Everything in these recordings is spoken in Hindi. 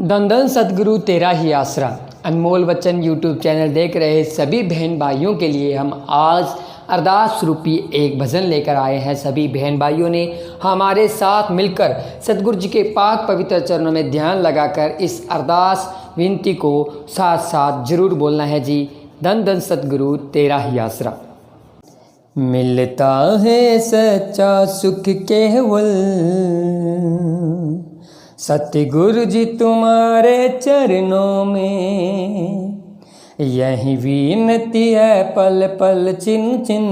धन धन सतगुरु तेरा ही आसरा। अनमोल वचन यूट्यूब चैनल देख रहे सभी बहन भाइयों के लिए हम आज अरदास रूपी एक भजन लेकर आए हैं। सभी बहन भाइयों ने हमारे साथ मिलकर सतगुरु जी के पाक पवित्र चरणों में ध्यान लगाकर इस अरदास विनती को साथ साथ जरूर बोलना है जी। धन धन सतगुरु तेरा ही आसरा। मिलता है सच्चा सुख केवल सतगुरु जी तुम्हारे चरणों में, यही विनती है पल पल चिन चिन,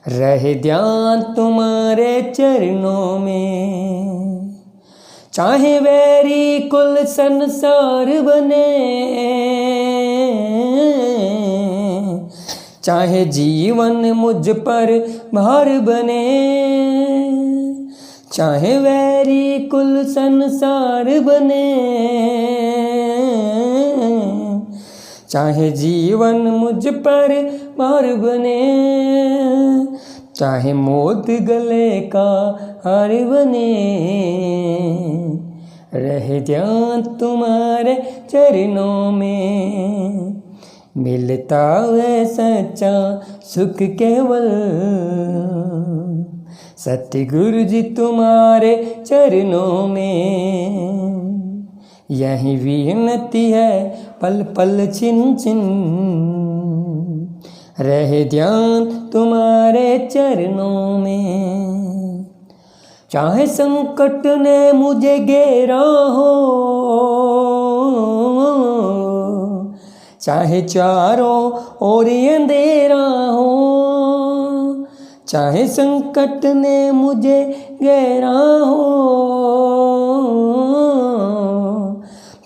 रहे ध्यान तुम्हारे चरणों में। चाहे वैरी कुल संसार बने, चाहे जीवन मुझ पर भार बने, चाहे वैरी कुल संसार बने, चाहे जीवन मुझ पर भार बने, चाहे मौत गले का हार बने, रहे ध्यान तुम्हारे चरणों में। मिलता है सच्चा सुख केवल सतगुरु जी तुम्हारे चरणों में, यही विनती है पल पल चिन चिन, रहे ध्यान तुम्हारे चरणों में। चाहे संकट ने मुझे घेरा हो, चाहे चारों ओर अंधेरा हो, चाहे संकट ने मुझे घेरा हो,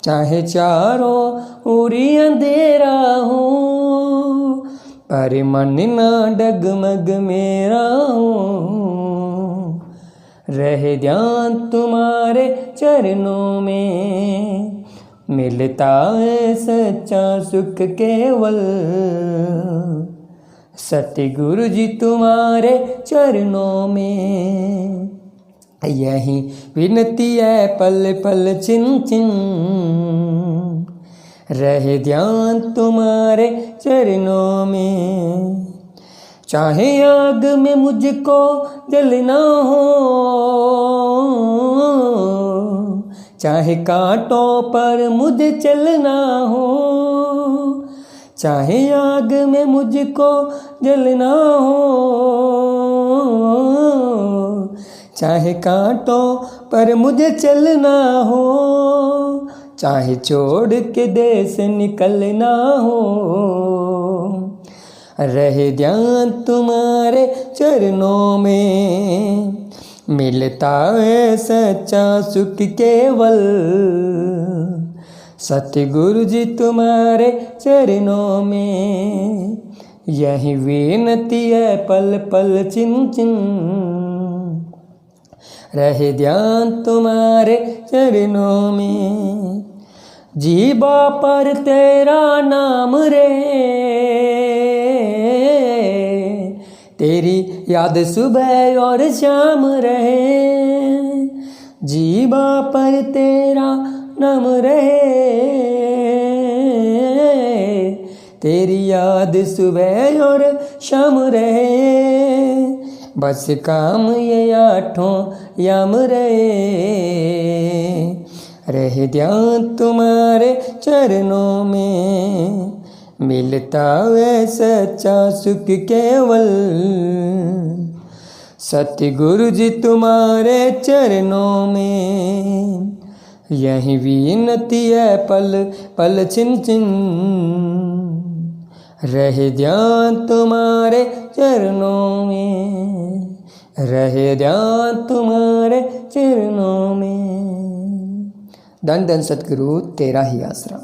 चाहे चारों ओर अंधेरा हो, पर मन ना डगमग मेरा हो, रहे ध्यान तुम्हारे चरणों में। मिलता है सच्चा सुख केवल सतगुरु जी तुम्हारे चरणों में, यही विनती है पल पल चिन चिन, रहे ध्यान तुम्हारे चरणों में। चाहे आग में मुझको जलना हो, चाहे कांटों पर मुझे चलना हो, चाहे आग में मुझको जलना हो, चाहे कांटों पर मुझे चलना हो, चाहे छोड़ के देश निकलना हो, रहे ध्यान तुम्हारे चरणों में। मिलता है सच्चा सुख केवल सतगुरु जी तुम्हारे चरणों में, यही विनती है पल पल चिन चिन, रहे ध्यान तुम्हारे चरणों में। जीवा पर तेरा नाम रहे, तेरी याद सुबह और शाम रहे, जीवा पर तेरा नाम रहे, तेरी याद सुबह और शाम रहे, बस काम ये आठों याम रहे ध्यान तुम्हारे चरणों में। मिलता है सच्चा सुख केवल सतगुरु जी तुम्हारे चरणों में, यही विनती है पल पल चिन चिन, रहे ध्यान तुम्हारे चरणों में, रहे ध्यान तुम्हारे चरणों में। धन धन सतगुरु तेरा ही आसरा।